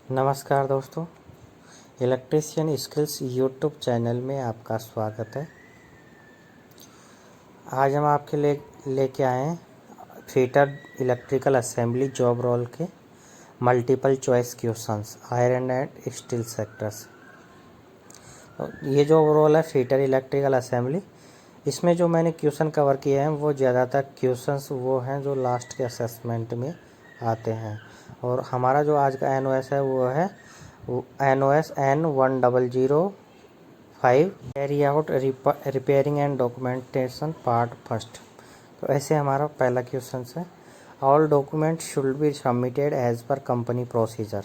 नमस्कार दोस्तों, electrician skills YouTube channel में आपका स्वागत है। आज हम आपके लेके आए हैं fitter electrical assembly job role के multiple choice questions iron and steel sectors. ये जॉब रोल है फिटर इलेक्ट्रिकल असेंबली। इसमें जो मैंने क्वेश्चन कवर किए हैं वो ज़्यादातर क्वेश्चंस वो हैं जो लास्ट के असेसमेंट में आते हैं। और हमारा जो आज का NOS है वो है NOS N1005 carry out repairing and documentation part first. तो ऐसे हमारा पहला क्वेश्चन है, all document should be submitted as per company procedure.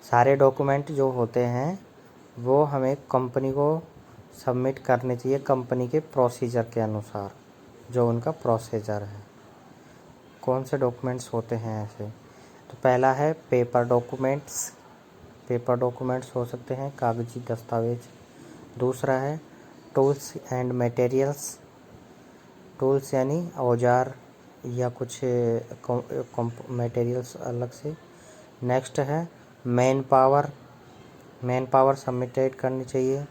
सारे डॉक्यूमेंट जो होते हैं वो हमें कंपनी को सबमिट करने चाहिए कंपनी के प्रोसीजर के अनुसार, जो उनका प्रोसीजर है। कौन से डॉक्यूमेंट्स होते हैं ऐसे? तो पहला है पेपर डॉक्यूमेंट्स। पेपर डॉक्यूमेंट्स हो सकते हैं कागजी दस्तावेज। दूसरा है टूल्स एंड मटेरियल्स। टूल्स यानी औजार या कुछ मटेरियल्स अलग से। नेक्स्ट है man power. Man power submitted करनी चाहिए।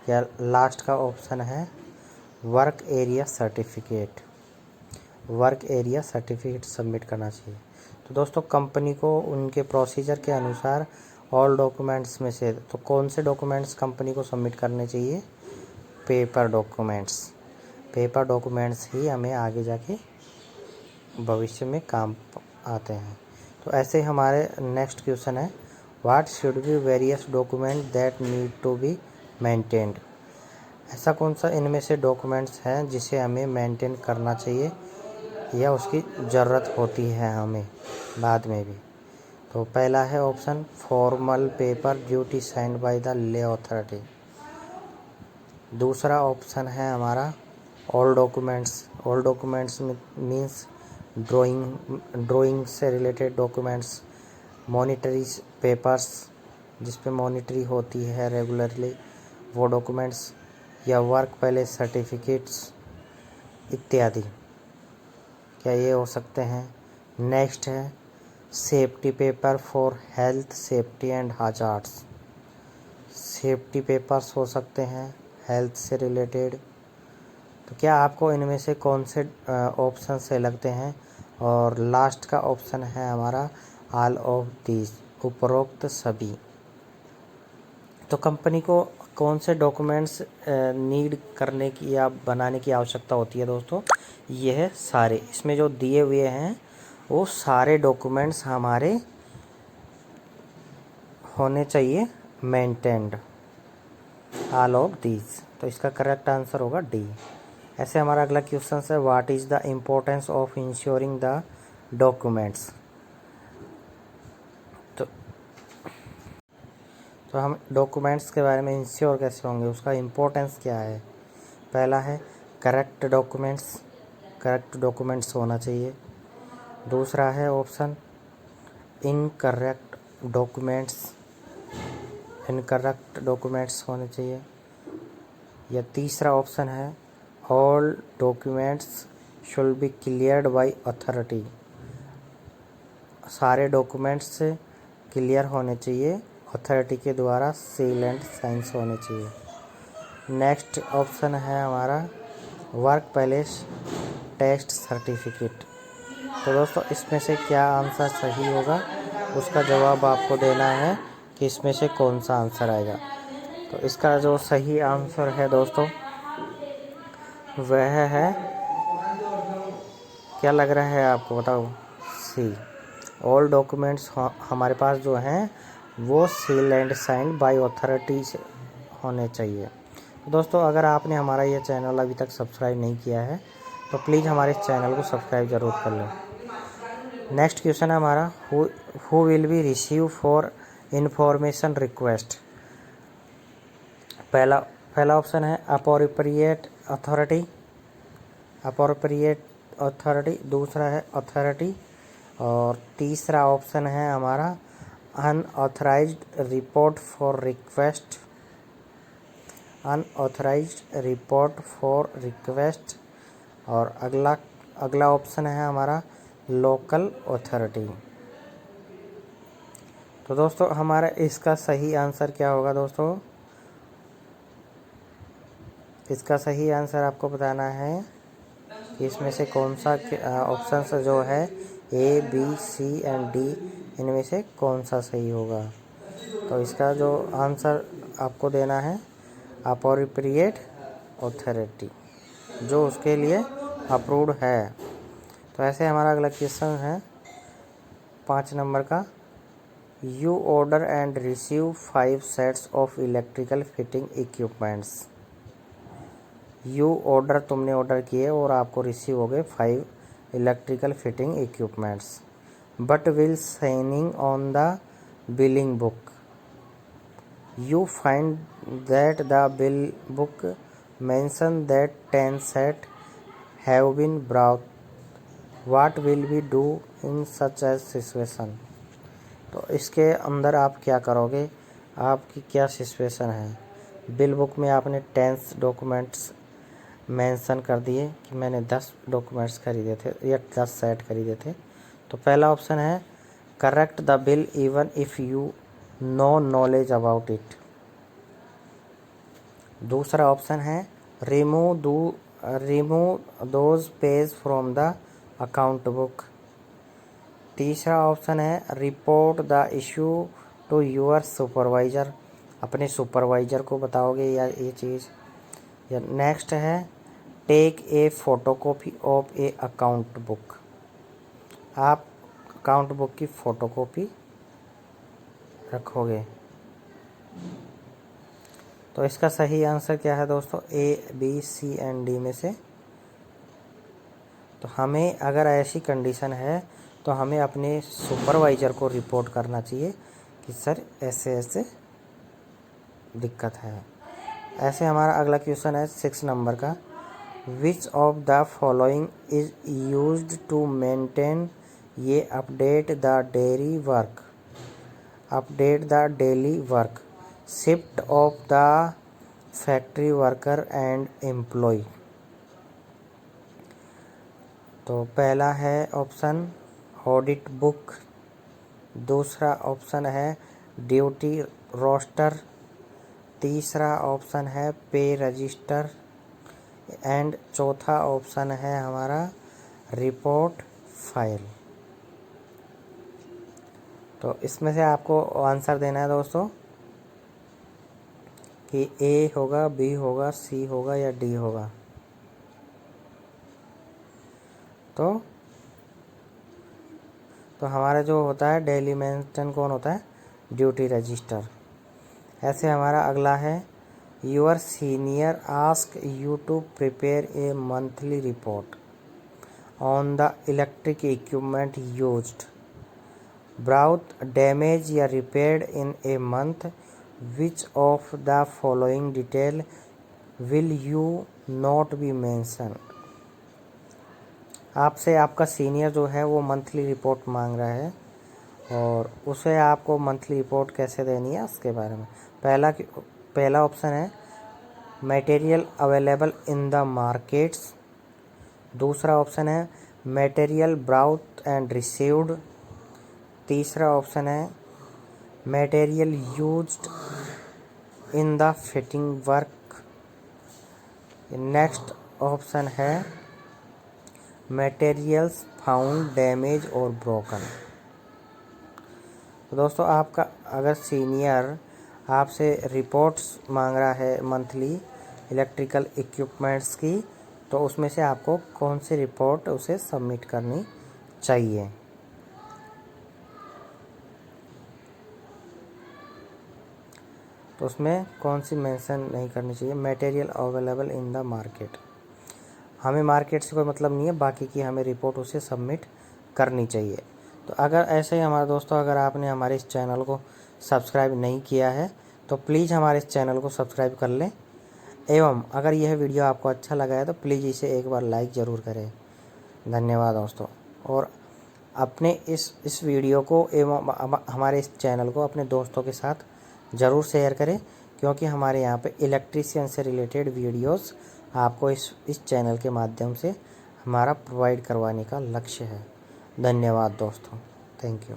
या लास्ट का ऑप्शन है work area certificate. Work area certificate submit करना चाहिए। तो दोस्तों, कंपनी को उनके प्रोसीजर के अनुसार ऑल डॉक्यूमेंट्स में से तो कौन से डॉक्यूमेंट्स कंपनी को सबमिट करने चाहिए? Paper documents. पेपर डॉक्यूमेंट्स ही हमें आगे जाके भविष्य में काम आते हैं। तो ऐसे हमारे नेक्स्ट क्वेश्चन है, what should be various document that need to be maintained. ऐसा कौन सा इनमें से डॉक्यूमेंट्स हैं जिसे हमें मेंटेन करना चाहिए या उसकी ज़रूरत होती है हमें बाद में भी? तो पहला है option formal paper duty signed by the ले अथॉरिटी। दूसरा ऑप्शन है हमारा all documents. All documents means drawing से रिलेटेड डॉक्यूमेंट्स, मॉनिटरी पेपर्स जिस पे मॉनिटरी होती है रेगुलरली, वो डॉक्यूमेंट्स, या वर्क पैलेस सर्टिफिकेट्स इत्यादि, क्या ये हो सकते हैं? नेक्स्ट है safety paper for health safety and hazards. Safety papers हो सकते हैं हेल्थ से रिलेटेड। तो क्या आपको इनमें से कौन से ऑप्शन से लगते हैं? और लास्ट का ऑप्शन है हमारा ऑल ऑफ दीज, उपरोक्त सभी। तो कंपनी को कौन से डॉक्यूमेंट्स नीड करने की या बनाने की आवश्यकता होती है दोस्तों? ये है सारे, इसमें जो दिए हुए हैं वो सारे डॉक्यूमेंट्स हमारे होने चाहिए मेंटेन्ड, ऑल ऑफ दीज। तो इसका करेक्ट आंसर होगा डी। ऐसे हमारा अगला क्वेश्चन है, what is the importance of ensuring the documents. तो हम डॉक्यूमेंट्स के बारे में इंश्योर कैसे होंगे, उसका इम्पोर्टेंस क्या है? पहला है करेक्ट डॉक्यूमेंट्स। करेक्ट डॉक्यूमेंट्स होना चाहिए। दूसरा है option incorrect documents. Incorrect documents होने चाहिए। या तीसरा ऑप्शन है all documents should be cleared by authority. सारे डॉक्यूमेंट्स क्लियर होने चाहिए, अथॉरिटी के द्वारा सील एंड साइंस होने चाहिए। नेक्स्ट ऑप्शन है हमारा वर्क पैलेस टेस्ट सर्टिफिकेट। तो दोस्तों, इसमें से क्या आंसर सही होगा, उसका जवाब आपको देना है कि इसमें से कौन सा आंसर आएगा। तो इसका जो सही आंसर है दोस्तों वह है, क्या लग रहा है आपको, बताओ? सी। ऑल डॉक्यूमेंट्स हमारे पास जो हैं वो seal and signed by authority से होने चाहिए। तो दोस्तों, अगर आपने हमारा ये चैनल अभी तक सब्सक्राइब नहीं किया है तो प्लीज़ हमारे चैनल को सब्सक्राइब ज़रूर कर लें। नेक्स्ट क्वेश्चन है हमारा, who will be receive for information request. पहला ऑप्शन है अप्रोप्रिएट अथॉरिटी। Appropriate authority. दूसरा है अथॉरिटी। और तीसरा ऑप्शन है हमारा unauthorised report for request. Unauthorised report for request. और अगला ऑप्शन है हमारा लोकल अथॉरिटी। तो दोस्तों हमारा इसका सही आंसर क्या होगा दोस्तों? इसका सही आंसर आपको बताना है कि इसमें से कौन सा ऑप्शन जो है ए, बी, सी एंड डी, इनमें से कौन सा सही होगा। तो इसका जो आंसर आपको देना है अप्रोप्रिएट अथॉरिटी, जो उसके लिए अप्रूव्ड है। तो ऐसे हमारा अगला क्वेश्चन है 5 नंबर का। You order and receive 5 sets of electrical fitting equipments. You order, तुमने ऑर्डर किए और आपको रिसीव हो गए 5 electrical fitting equipments, but will signing on the billing book you find that the bill book mention that 10 set have been brought. What will we do in such a situation? तो इसके अंदर आप क्या करोगे, आपकी क्या सिचुएशन है। Bill book में आपने 10 डॉक्यूमेंट्स मेंशन कर दिए कि मैंने 10 डॉक्यूमेंट्स खरीदे थे या 10 सेट खरीदे थे। तो पहला ऑप्शन है correct the bill even if you no knowledge about it. दूसरा ऑप्शन है remove those page from the account book. तीसरा ऑप्शन है report the issue to your supervisor, अपने सुपरवाइज़र को बताओगे या ये चीज़। या नेक्स्ट है take a photocopy of a account book, आप अकाउंट बुक की फ़ोटोकॉपी रखोगे। तो इसका सही आंसर क्या है दोस्तों? A, B, C and D में से। तो हमें अगर ऐसी कंडीशन है तो हमें अपने सुपरवाइज़र को रिपोर्ट करना चाहिए कि सर ऐसे ऐसे दिक्कत है। ऐसे हमारा अगला क्वेश्चन है 6 नंबर का। Which of the following is used to maintain, ये update the daily work shift of the factory worker and employ. तो पहला है ऑप्शन ऑडिट बुक, दूसरा ऑप्शन है ड्यूटी रोस्टर, तीसरा ऑप्शन है पे रजिस्टर एंड चौथा ऑप्शन है हमारा रिपोर्ट फाइल। तो इसमें से आपको आंसर देना है दोस्तों कि ए होगा, बी होगा, सी होगा या डी होगा। तो हमारा जो होता है डेली मेंटेन कौन होता है? Duty register. ऐसे हमारा अगला है your senior ask you to prepare a monthly report on the electric equipment used, brought damage या repaired in a month, which of the following detail will you not be mention. आपसे आपका senior जो है वो monthly report मांग रहा है और उसे आपको मंथली रिपोर्ट कैसे देनी है उसके बारे में। पहला ऑप्शन है material available in the markets, दूसरा ऑप्शन है मटेरियल ब्राउट एंड रिसीव्ड, तीसरा ऑप्शन है material used in the fitting work, next option है मटेरियल्स फाउंड डैमेज और ब्रोकन। तो दोस्तों आपका अगर सीनियर आपसे रिपोर्ट्स मांग रहा है मंथली इलेक्ट्रिकल इक्विपमेंट्स की, तो उसमें से आपको कौन सी रिपोर्ट उसे सबमिट करनी चाहिए। तो उसमें कौन सी मेंशन नहीं करनी चाहिए? Material available in the market. हमें मार्केट से कोई मतलब नहीं है, बाकी की हमें रिपोर्ट उसे सबमिट करनी चाहिए। तो अगर ऐसे ही हमारे दोस्तों, अगर आपने हमारे इस चैनल को सब्सक्राइब नहीं किया है तो प्लीज़ हमारे इस चैनल को सब्सक्राइब कर लें, एवं अगर यह वीडियो आपको अच्छा लगा है तो प्लीज़ इसे एक बार लाइक ज़रूर करें। धन्यवाद दोस्तों। और अपने इस वीडियो को एवं हमारे इस चैनल को अपने दोस्तों के साथ ज़रूर शेयर करें, क्योंकि हमारे यहाँ पे इलेक्ट्रीशियन से रिलेटेड वीडियोस आपको इस चैनल के माध्यम से हमारा प्रोवाइड करवाने का लक्ष्य है। धन्यवाद दोस्तों, थैंक यू।